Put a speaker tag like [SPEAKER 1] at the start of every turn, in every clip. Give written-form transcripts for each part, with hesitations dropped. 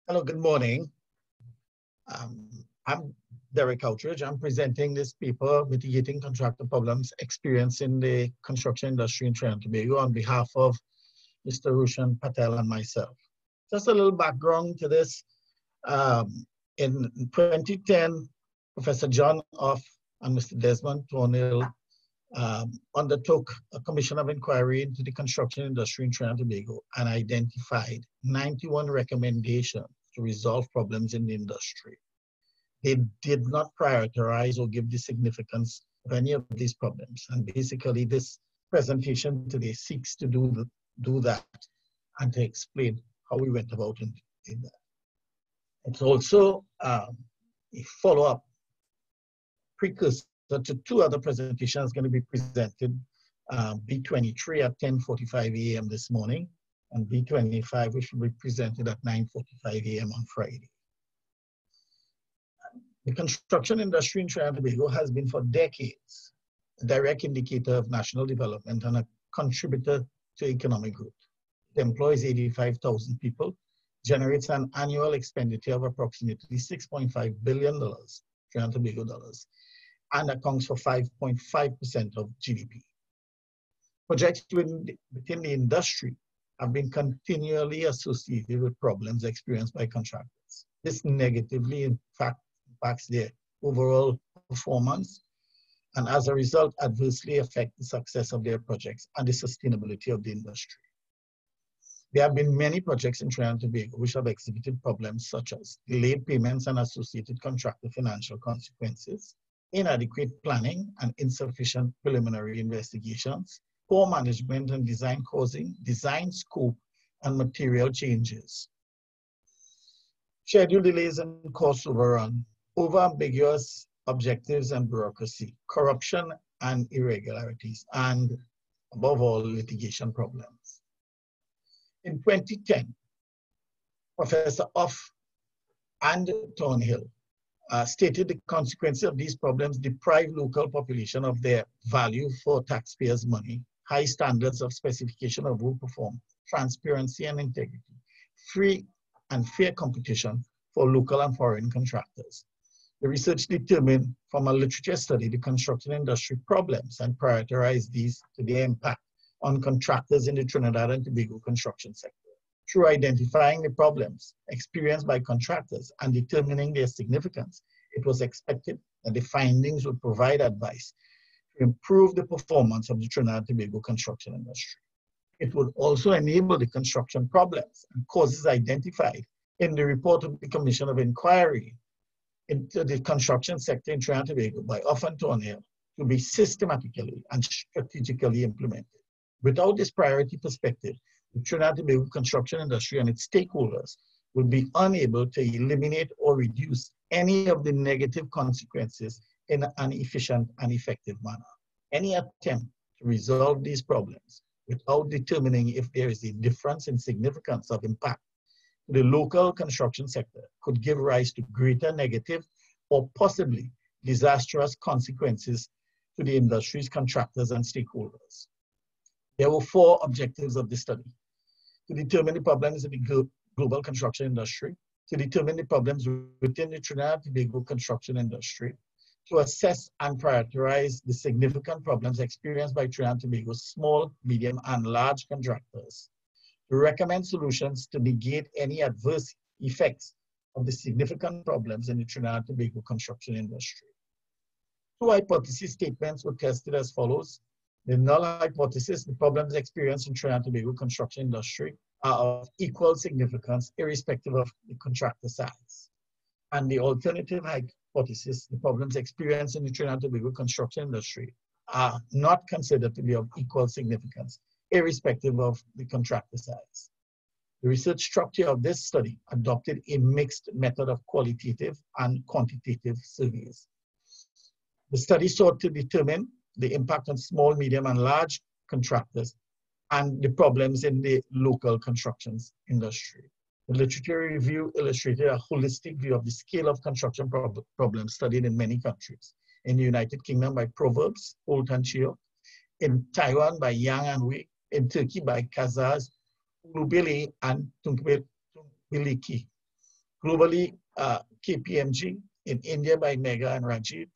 [SPEAKER 1] Hello, good morning. I'm Derek Outridge. I'm presenting this paper, Mitigating Contractor Problems Experienced in the Construction Industry in Trinidad and Tobago, on behalf of Mr. Rushan Patel and myself. Just a little background to this. In 2010, Professor John Off and Mr. Desmond Thornhill undertook a commission of inquiry into the construction industry in Trinidad and Tobago and identified 91 recommendations to resolve problems in the industry. They did not prioritize or give the significance of any of these problems. And basically, this presentation today seeks to do that and to explain how we went about in that. It's also a follow-up precursor to two other presentations going to be presented, B23 at 10:45 a.m. this morning, and B25, which will be presented at 9:45 a.m. on Friday. The construction industry in Trinidad and Tobago has been for decades a direct indicator of national development and a contributor to economic growth. It employs 85,000 people, generates an annual expenditure of approximately $6.5 billion, Trinidad and Tobago dollars, and accounts for 5.5% of GDP. Projects within the industry have been continually associated with problems experienced by contractors. This negatively, in fact, impacts their overall performance, and as a result, adversely affect the success of their projects and the sustainability of the industry. There have been many projects in Trinidad and Tobago which have exhibited problems such as delayed payments and associated contractor financial consequences, inadequate planning and insufficient preliminary investigations, poor management and design causing design scope and material changes, schedule delays and cost overrun, over-ambiguous objectives and bureaucracy, corruption and irregularities, and above all, litigation problems. In 2010, Professor Off and Thornhill stated the consequences of these problems deprive local population of their value for taxpayers' money, high standards of specification of work performed, transparency and integrity, free and fair competition for local and foreign contractors. The research determined from a literature study the construction industry problems and prioritized these to their impact on contractors in the Trinidad and Tobago construction sector. Through identifying the problems experienced by contractors and determining their significance, it was expected that the findings would provide advice to improve the performance of the Trinidad and Tobago construction industry. It would also enable the construction problems and causes identified in the report of the Commission of Inquiry into the construction sector in Trinidad and Tobago by Off and Thornhill to be systematically and strategically implemented. Without this priority perspective, the Trinidad and Tobago construction industry and its stakeholders would be unable to eliminate or reduce any of the negative consequences in an efficient and effective manner. Any attempt to resolve these problems without determining if there is a difference in significance of impact to the local construction sector could give rise to greater negative or possibly disastrous consequences to the industry's contractors and stakeholders. There were four objectives of the study: to determine the problems in the global construction industry, to determine the problems within the Trinidad and Tobago construction industry, to assess and prioritize the significant problems experienced by Trinidad and Tobago's small, medium, and large contractors, to recommend solutions to negate any adverse effects of the significant problems in the Trinidad and Tobago construction industry. Two hypothesis statements were tested as follows. The null hypothesis: the problems experienced in Trinidad and Tobago construction industry are of equal significance irrespective of the contractor size. And the alternative hypothesis: the problems experienced in the Trinidad and Tobago construction industry are not considered to be of equal significance irrespective of the contractor size. The research structure of this study adopted a mixed method of qualitative and quantitative surveys. The study sought to determine the impact on small, medium, and large contractors and the problems in the local construction industry. The literature review illustrated a holistic view of the scale of construction problems studied in many countries. In the United Kingdom by Proverbs, Holt and Chio, in Taiwan by Yang and Wei, in Turkey by Kazaz, Ulubeli, and Tunkbiliki. Globally, KPMG, in India by Mega and Rajiv,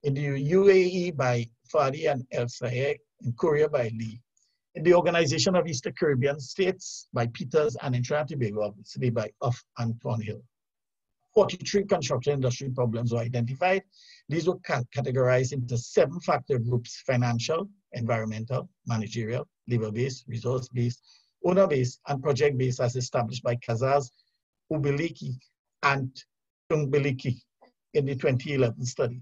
[SPEAKER 1] in the UAE by Fadi and El Sayed, in Korea by Lee, in the Organization of Eastern Caribbean States by Peters, and in Trinidad and Tobago, obviously by Uff and Thornhill. 43 construction industry problems were identified. These were categorized into 7-factor groups: financial, environmental, managerial, labor-based, resource-based, owner-based, and project-based, as established by Casas, Ubiliki, and Tungbiliki in the 2011 study.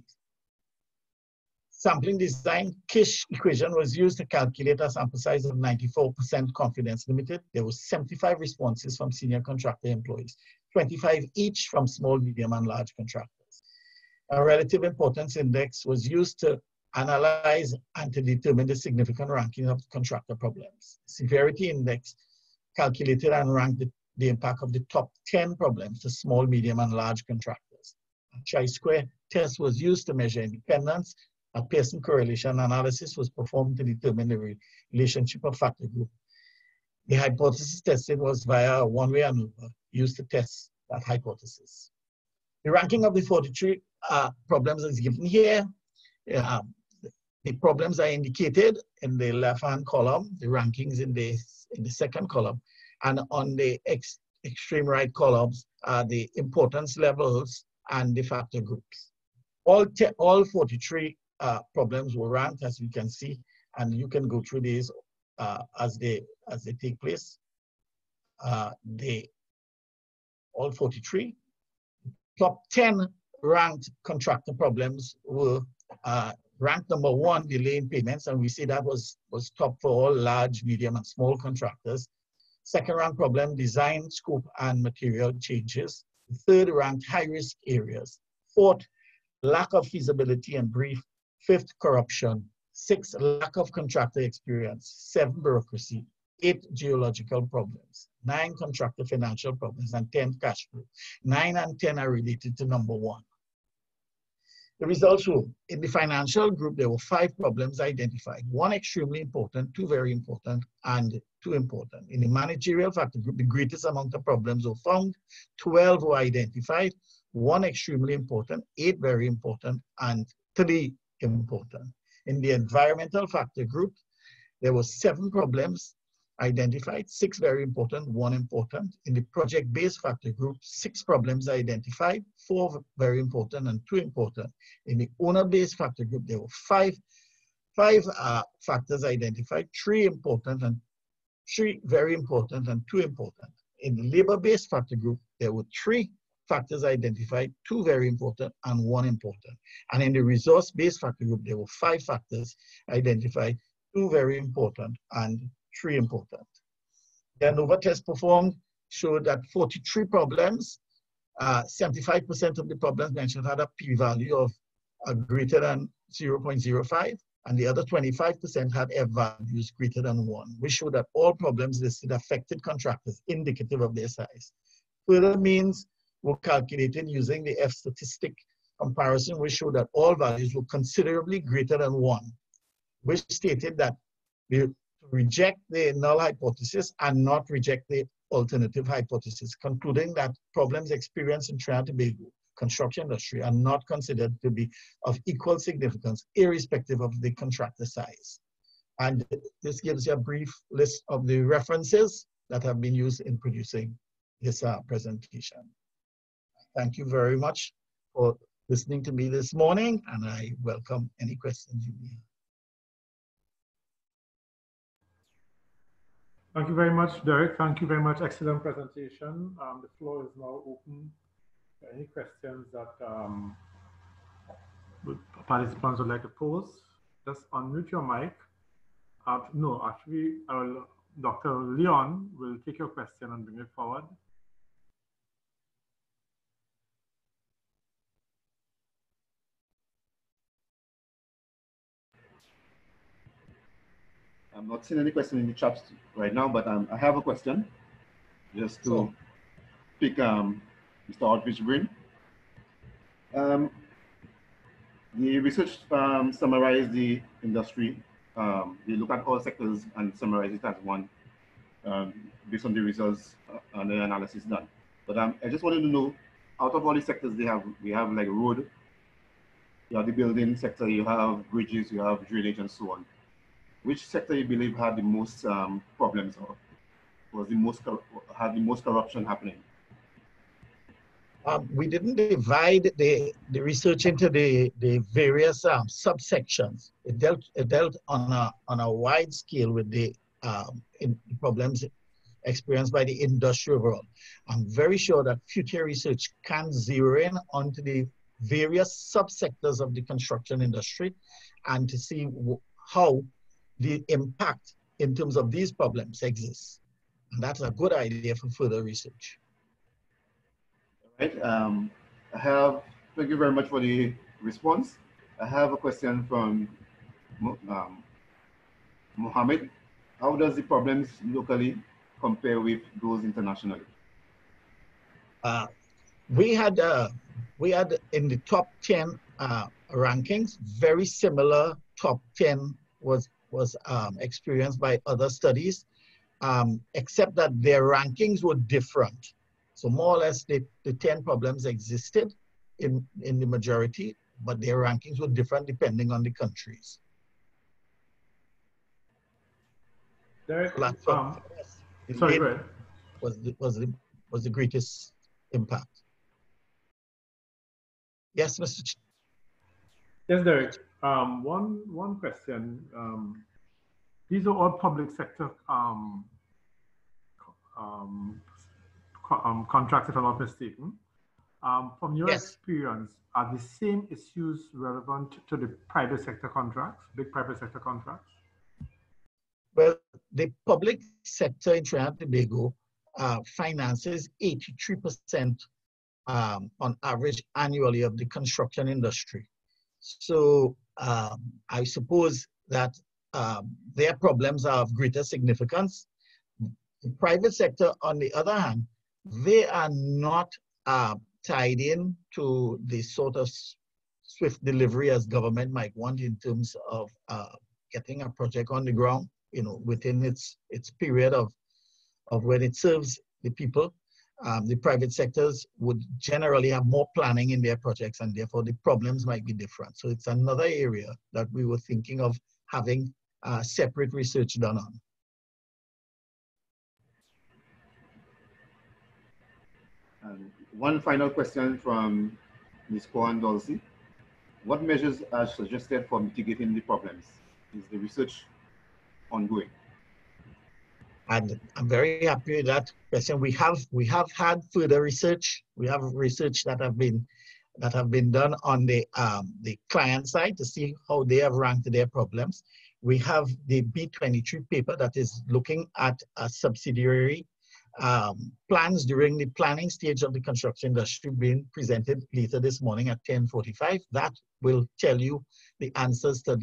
[SPEAKER 1] Sampling design Kish equation was used to calculate a sample size of 94% confidence limited. There were 75 responses from senior contractor employees, 25 each from small, medium, and large contractors. A relative importance index was used to analyze and to determine the significant ranking of contractor problems. Severity index calculated and ranked the impact of the top 10 problems to small, medium, and large contractors. A chi-square test was used to measure independence. A Pearson correlation analysis was performed to determine the relationship of factor group. The hypothesis testing was via a one-way maneuver used to test that hypothesis. The ranking of the 43 problems is given here. The problems are indicated in the left-hand column, the rankings in the second column, and on the extreme right columns are the importance levels and the factor groups. All 43 problems were ranked, as you can see, and you can go through these as they take place. All 43 top 10 ranked contractor problems were ranked number 1, delay in payments, and we see that was top for all large, medium, and small contractors. Second rank problem, design, scope, and material changes. Third ranked, high-risk areas. Fourth, lack of feasibility and brief. Fifth, corruption. 6, lack of contractor experience. 7, bureaucracy. 8, geological problems. 9, contractor financial problems. And 10, cash flow. 9 and 10 are related to number 1. The results were, in the financial group, there were 5 problems identified. 1 extremely important, 2 very important, and 2 important. In the managerial factor group, the greatest amount of problems were found. 12 were identified. 1 extremely important, 8 very important, and 3 important. In the environmental factor group, there were 7 problems identified, 6 very important, 1 important. In the project-based factor group, 6 problems identified, 4 very important and 2 important. In the owner-based factor group, there were 5 factors identified, 3 important and 3 very important and 2 important. In the labor-based factor group, there were 3 factors identified, 2 very important and 1 important. And in the resource-based factor group, there were 5 factors identified, 2 very important and 3 important. The ANOVA test performed showed that 43 problems, 75% of the problems mentioned had a p-value of greater than 0.05, and the other 25% had f-values greater than 1, which showed that all problems listed affected contractors indicative of their size. Further means were calculated using the F-statistic comparison, which showed that all values were considerably greater than 1, which stated that we reject the null hypothesis and not reject the alternative hypothesis, concluding that problems experienced in Trinidad and Tobago construction industry are not considered to be of equal significance, irrespective of the contractor size. And this gives you a brief list of the references that have been used in producing this presentation. Thank you very much for listening to me this morning, and I welcome any questions you may have.
[SPEAKER 2] Thank you very much, Derek. Thank you very much. Excellent presentation. The floor is now open for any questions that participants would like to pose. Just unmute your mic. No, actually, Dr. Leon will take your question and bring it forward.
[SPEAKER 3] I'm not seeing any question in the chat right now, but I have a question just to pick Mr. Outridge's brain. The research summarized the industry. They look at all sectors and summarize it as one based on the results and the analysis done. But I just wanted to know, out of all the sectors we have like road, you have the building sector, you have bridges, you have drainage, and so on. Which sector you believe had the most problems, or had the most corruption happening?
[SPEAKER 1] We didn't divide the research into the various subsections. It dealt on a wide scale with the problems experienced by the industry overall. I'm very sure that future research can zero in onto the various subsectors of the construction industry and to see how the impact in terms of these problems exists. And that's a good idea for further research.
[SPEAKER 3] Right. Thank you very much for the response. I have a question from Mohammed. How does the problems locally compare with those internationally?
[SPEAKER 1] We had in the top 10 rankings, very similar top 10 was experienced by other studies, except that their rankings were different. So more or less the 10 problems existed in the majority, but their rankings were different depending on the countries.
[SPEAKER 2] Derek,
[SPEAKER 1] sorry, go ahead. Was the greatest impact. Yes, Mr.
[SPEAKER 2] Yes, Derek. One question. These are all public sector contracts, if I'm not mistaken. From your experience, are the same issues relevant to the private sector contracts, big private sector contracts?
[SPEAKER 1] Well, the public sector in Trinidad and Tobago finances 83% on average annually of the construction industry. So I suppose that their problems are of greater significance. The private sector, on the other hand, they are not tied in to the sort of swift delivery as government might want in terms of getting a project on the ground, you know, within its period of when it serves the people. The private sectors would generally have more planning in their projects, and therefore the problems might be different. So it's another area that we were thinking of having separate research done on.
[SPEAKER 3] And one final question from Ms. Cohen Dulcie. What measures are suggested for mitigating the problems? Is the research ongoing?
[SPEAKER 1] And I'm very happy with that question. We have had further research. We have research that have been done on the client side to see how they have ranked their problems. We have the B23 paper that is looking at subsidiary plans during the planning stage of the construction industry being presented later this morning at 10:45. That will tell you the answers to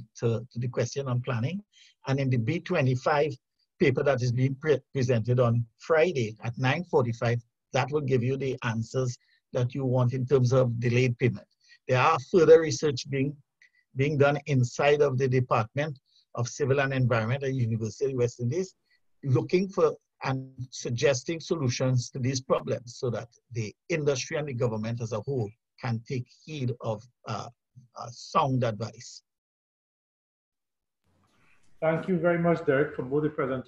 [SPEAKER 1] the question on planning. And in the B25 paper that is being presented on Friday at 9:45, that will give you the answers that you want in terms of delayed payment. There are further research being done inside of the Department of Civil and Environment at University of West Indies, looking for and suggesting solutions to these problems so that the industry and the government as a whole can take heed of sound advice.
[SPEAKER 2] Thank you very much, Derek, for both the presentations.